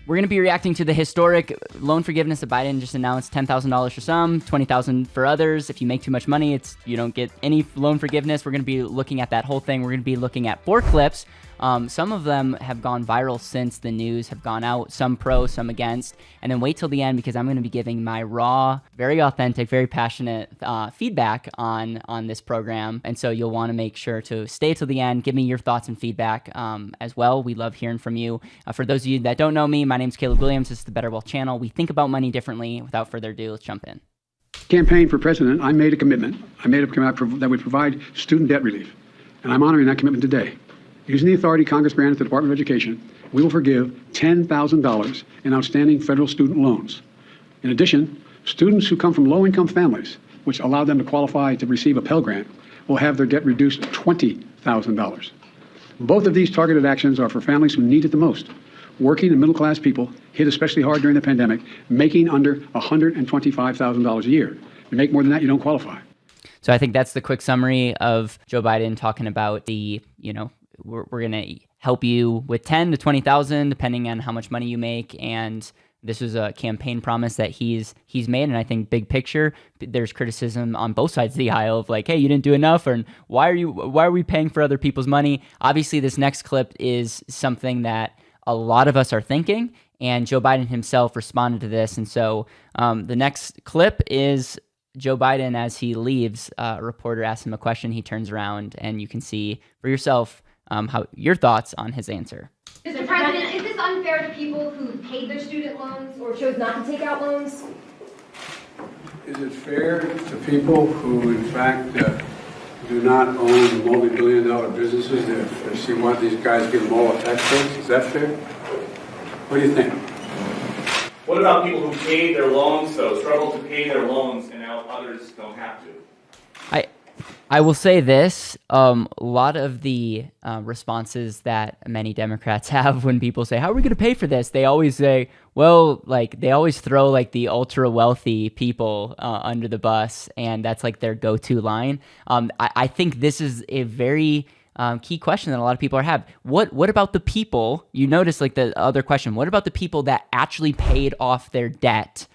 We're going to be reacting to the historic loan forgiveness that Biden just announced. $10,000 for some, $20,000 for others. If you make too much money, you don't get any loan forgiveness. We're going to be looking at that whole thing. We're going to be looking at 4 clips. Some of them have gone viral since the news have gone out, some pro, some against. And then wait till the end because I'm going to be giving my raw, very authentic, very passionate feedback on this program. And so you'll want to make sure to stay till the end. Give me your thoughts and feedback as well. We love hearing from you. For those of you that don't know me, my name's Guilliams. This is the Better Wealth Channel. We think about money differently. Without further ado, let's jump in. Campaign for president, I made a commitment. I made a commitment that would provide student debt relief. And I'm honoring that commitment today. Using the authority Congress granted the Department of Education, we will forgive $10,000 in outstanding federal student loans. In addition, students who come from low-income families, which allow them to qualify to receive a Pell Grant, will have their debt reduced to $20,000. Both of these targeted actions are for families who need it the most. Working and middle-class people hit especially hard during the pandemic, making under $125,000 a year. You make more than that, you don't qualify. So I think that's the quick summary of Joe Biden talking about we're going to help you with 10 to 20,000, depending on how much money you make. And this was a campaign promise that he's made. And I think big picture, there's criticism on both sides of the aisle of like, hey, you didn't do enough, or why are we paying for other people's money? Obviously, this next clip is something that a lot of us are thinking, and Joe Biden himself responded to this. And so the next clip is Joe Biden as he leaves. A reporter asks him a question. He turns around, and you can see for yourself how your thoughts on his answer. Mr. President, is this unfair to people who paid their student loans or chose not to take out loans? Is it fair to people who, in fact, do not own multi-billion-dollar businesses if you want these guys to give them all a tax breaks? Is that fair? What do you think? What about people who paid their loans, though, struggled to pay their loans, and now others don't have to? I will say this, a lot of the responses that many Democrats have when people say, how are we going to pay for this? They always say, well, like they always throw like the ultra wealthy people under the bus, and that's like their go-to line. I think this is a very key question that a lot of people have. What about the people? You notice like the other question, what about the people that actually paid off their debt?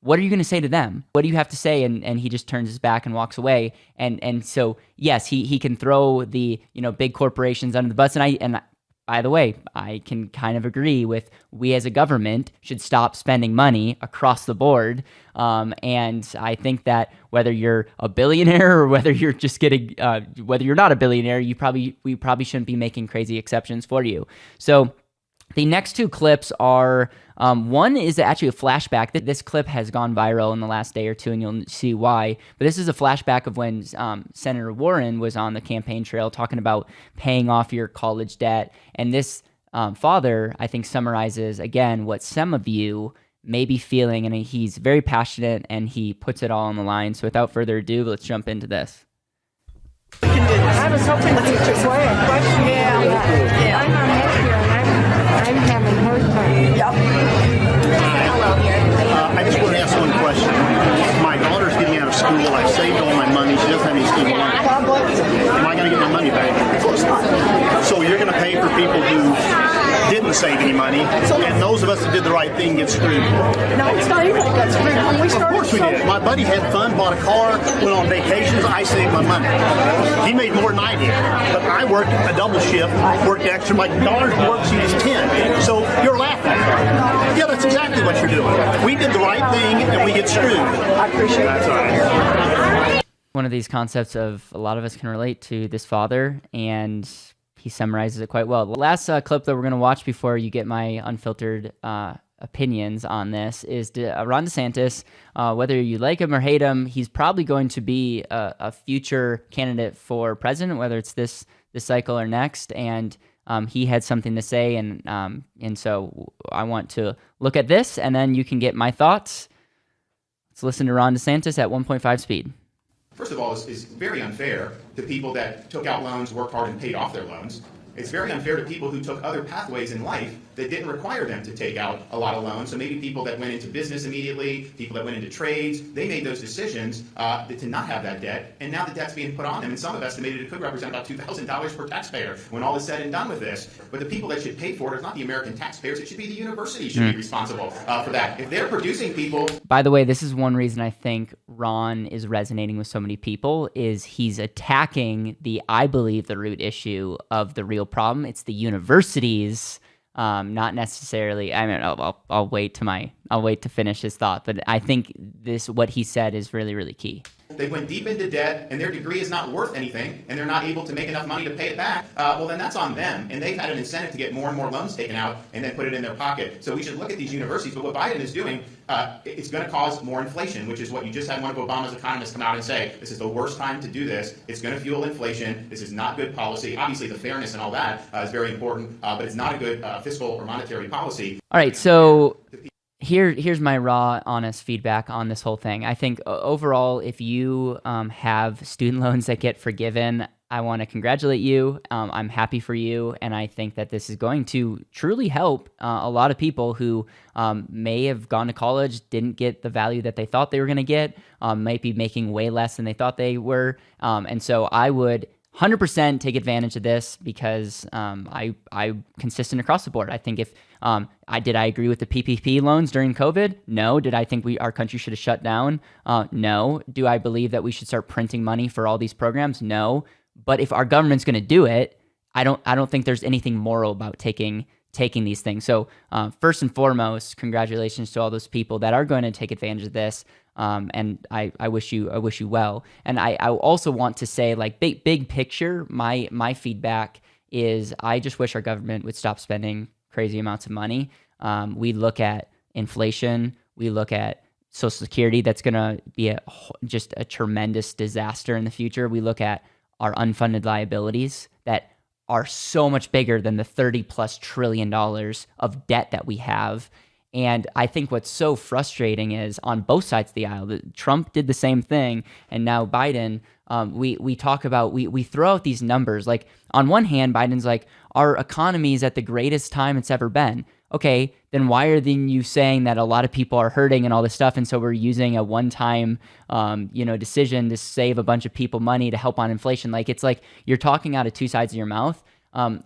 What are you going to say to them? What do you have to say? And he just turns his back and walks away. And so, yes, he can throw the, big corporations under the bus. And by the way, I can kind of agree with we as a government should stop spending money across the board. And I think that whether you're a billionaire or whether you're just getting, whether you're not a billionaire, we probably shouldn't be making crazy exceptions for you. So the next 2 clips are, one is actually a flashback. This clip has gone viral in the last day or 2, and you'll see why. But this is a flashback of when Senator Warren was on the campaign trail talking about paying off your college debt. And this father, I think, summarizes, again, what some of you may be feeling. And he's very passionate, and he puts it all on the line. So without further ado, let's jump into this. I was hoping that you could play a question. Yeah. I'm not happy, and I'm having hard time. Yep. I just want to ask one question. My daughter's getting out of school. I saved all my money. She doesn't have any student loans. Am I going to get my money back? Of course not. So you're going to pay for people who didn't save any money, and those of us that did the right thing get screwed. No, it's not anybody got screwed. When we started, of course we did. My buddy had fun, bought a car, went on vacations. I saved my money. He made more than I did, but I worked a double shift, worked extra. My daughter's worksheet is 10. So you're laughing. Yeah, that's exactly what you're doing. We did the right thing, and we get screwed. I appreciate it. That's all right. One of these concepts of a lot of us can relate to this father, and he summarizes it quite well. The last clip that we're going to watch before you get my unfiltered opinions on this is Ron DeSantis. Whether you like him or hate him, he's probably going to be a future candidate for president, whether it's this cycle or next. And he had something to say, and so I want to look at this, and then you can get my thoughts. Let's listen to Ron DeSantis at 1.5 speed. First of all, it's very unfair to people that took out loans, worked hard, and paid off their loans. It's very unfair to people who took other pathways in life that didn't require them to take out a lot of loans. So maybe people that went into business immediately, people that went into trades, they made those decisions to not have that debt, and now the debt's being put on them. And some have estimated it could represent about $2,000 per taxpayer when all is said and done with this. But the people that should pay for it is not the American taxpayers. It should be the university should be responsible for that. If they're producing people. By the way, this is one reason I think Ron is resonating with so many people is he's attacking I believe, the root issue of the real problem. It's the universities, not necessarily. I mean, I'll wait to finish his thought, but I think what he said is really, really key. They went deep into debt, and their degree is not worth anything, and they're not able to make enough money to pay it back. Well, then that's on them, and they've had an incentive to get more and more loans taken out and then put it in their pocket. So we should look at these universities. But what Biden is doing, it's going to cause more inflation, which is what you just had one of Obama's economists come out and say. This is the worst time to do this. It's going to fuel inflation. This is not good policy. Obviously, the fairness and all that is very important, but it's not a good fiscal or monetary policy. All right, so here's my raw, honest feedback on this whole thing. I think overall, if you have student loans that get forgiven, I want to congratulate you. I'm happy for you, and I think that this is going to truly help a lot of people who may have gone to college, didn't get the value that they thought they were going to get, might be making way less than they thought they were, and so I would 100% take advantage of this because I'm consistent across the board. I think if did I agree with the PPP loans during COVID? No. Did I think our country should have shut down? No. Do I believe that we should start printing money for all these programs? No. But if our government's going to do it, I don't think there's anything moral about taking these things. So first and foremost, congratulations to all those people that are going to take advantage of this. And I wish you well. And I also want to say, like, big picture, my feedback is I just wish our government would stop spending crazy amounts of money. We look at inflation, we look at Social Security, that's going to be just a tremendous disaster in the future. We look at our unfunded liabilities that are so much bigger than the $30+ trillion of debt that we have. And I think what's so frustrating is on both sides of the aisle, that Trump did the same thing, and now Biden, we talk about, we throw out these numbers. Like, on one hand, Biden's like, our economy is at the greatest time it's ever been. Okay, then why are you saying that a lot of people are hurting and all this stuff, and so we're using a one-time, decision to save a bunch of people money to help on inflation? Like, it's like you're talking out of two sides of your mouth.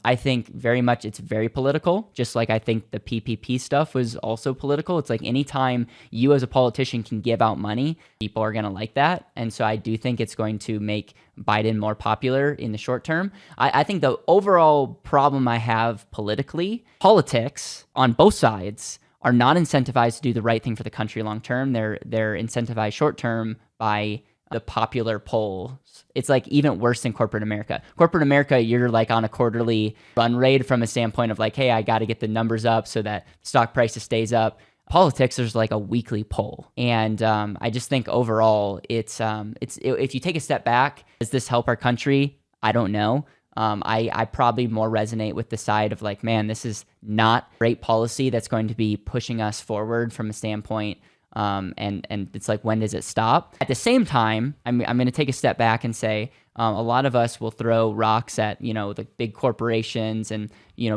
I think very much it's very political, just like I think the PPP stuff was also political. It's like anytime you as a politician can give out money, people are going to like that. And so I do think it's going to make Biden more popular in the short term. I think the overall problem I have politically, politics on both sides are not incentivized to do the right thing for the country long term. They're incentivized short term by the popular polls. It's like even worse than corporate America. Corporate America, you're like on a quarterly run rate from a standpoint of like, hey, I got to get the numbers up so that stock prices stays up. Politics, there's like a weekly poll. And I just think overall, it's if you take a step back, does this help our country? I don't know. I probably more resonate with the side of like, man, this is not great policy that's going to be pushing us forward from a standpoint. And it's like, when does it stop? At the same time, I'm going to take a step back and say, a lot of us will throw rocks at, the big corporations and,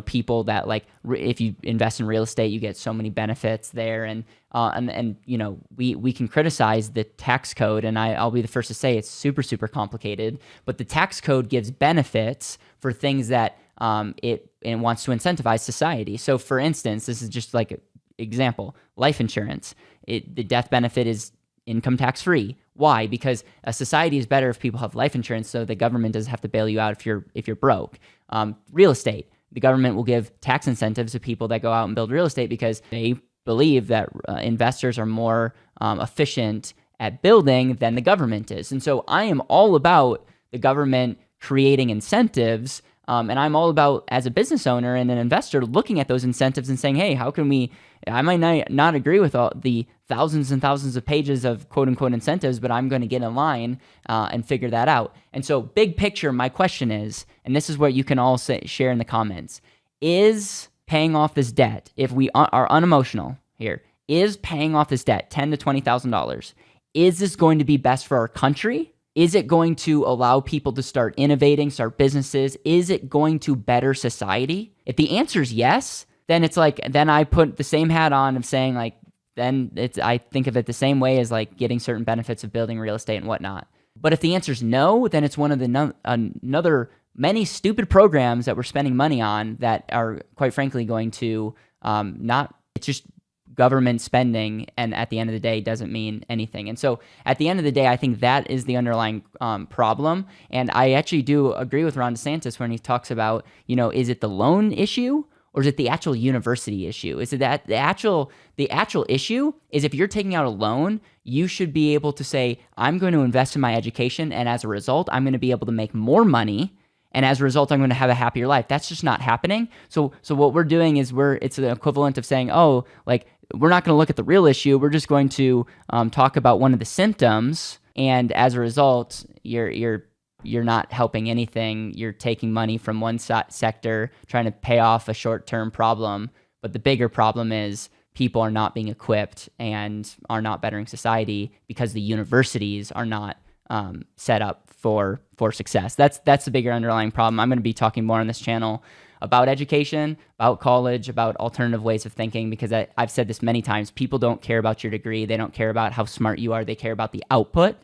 people that like, if you invest in real estate, you get so many benefits there. And we can criticize the tax code, and I'll be the first to say it's super, super complicated, but the tax code gives benefits for things that, it wants to incentivize society. So for instance, this is just like example, life insurance. The death benefit is income tax free. Why? Because a society is better if people have life insurance, so the government doesn't have to bail you out if you're broke. Real estate, the government will give tax incentives to people that go out and build real estate because they believe that investors are more efficient at building than the government is. And so I am all about the government creating incentives. And I'm all about, as a business owner and an investor, looking at those incentives and saying, hey, how can I might not agree with all the thousands and thousands of pages of quote unquote incentives, but I'm going to get in line and figure that out. And so big picture, my question is, and this is what you can all share in the comments, is paying off this debt, if we are unemotional here, is paying off this debt, $10,000 to $20,000, is this going to be best for our country? Is it going to allow people to start innovating, start businesses? Is it going to better society? If the answer is yes, then it's like, then I put the same hat on of saying like, then I think of it the same way as like getting certain benefits of building real estate and whatnot. But if the answer is no, then it's one of the another many stupid programs that we're spending money on that are quite frankly going to it's just government spending, and at the end of the day doesn't mean anything. And so at the end of the day, I think that is the underlying problem. And I actually do agree with Ron DeSantis when he talks about, is it the loan issue or is it the actual university issue? Is it that the actual issue is if you're taking out a loan, you should be able to say, I'm going to invest in my education, and as a result, I'm going to be able to make more money. And as a result, I'm going to have a happier life. That's just not happening. So what we're doing is it's the equivalent of saying, oh, like, we're not going to look at the real issue. We're just going to talk about one of the symptoms. And as a result, you're not helping anything. You're taking money from one sector, trying to pay off a short-term problem. But the bigger problem is people are not being equipped and are not bettering society because the universities are not set up for success. That's the bigger underlying problem. I'm going to be talking more on this channel about education, about college, about alternative ways of thinking, because I've said this many times. People don't care about your degree. They don't care about how smart you are. They care about the output.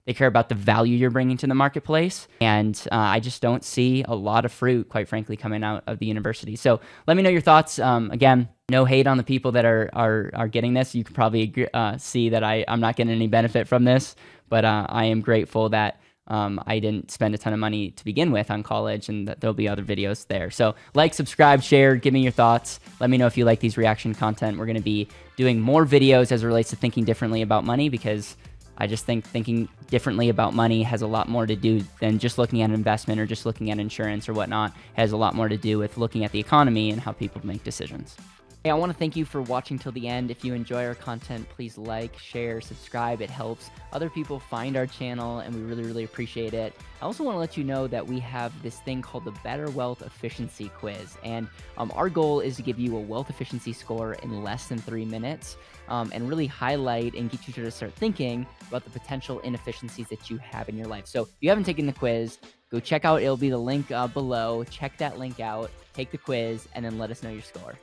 They care about the value you're bringing to the marketplace. And I just don't see a lot of fruit, quite frankly, coming out of the university. So let me know your thoughts. Again, no hate on the people that are getting this. You can probably see that I'm not getting any benefit from this, but I am grateful that I didn't spend a ton of money to begin with on college, and that there'll be other videos there. So like, subscribe, share, give me your thoughts. Let me know if you like these reaction content. We're going to be doing more videos as it relates to thinking differently about money, because I just think thinking differently about money has a lot more to do than just looking at investment or just looking at insurance or whatnot. It has a lot more to do with looking at the economy and how people make decisions. Hey, I want to thank you for watching till the end. If you enjoy our content, please like, share, subscribe. It helps other people find our channel, and we really, really appreciate it. I also want to let you know that we have this thing called the Better Wealth Efficiency Quiz, and our goal is to give you a wealth efficiency score in less than 3 minutes, and really highlight and get you to start thinking about the potential inefficiencies that you have in your life. So if you haven't taken the quiz, go check out, it'll be the link below. Check that link out, take the quiz, and then let us know your score.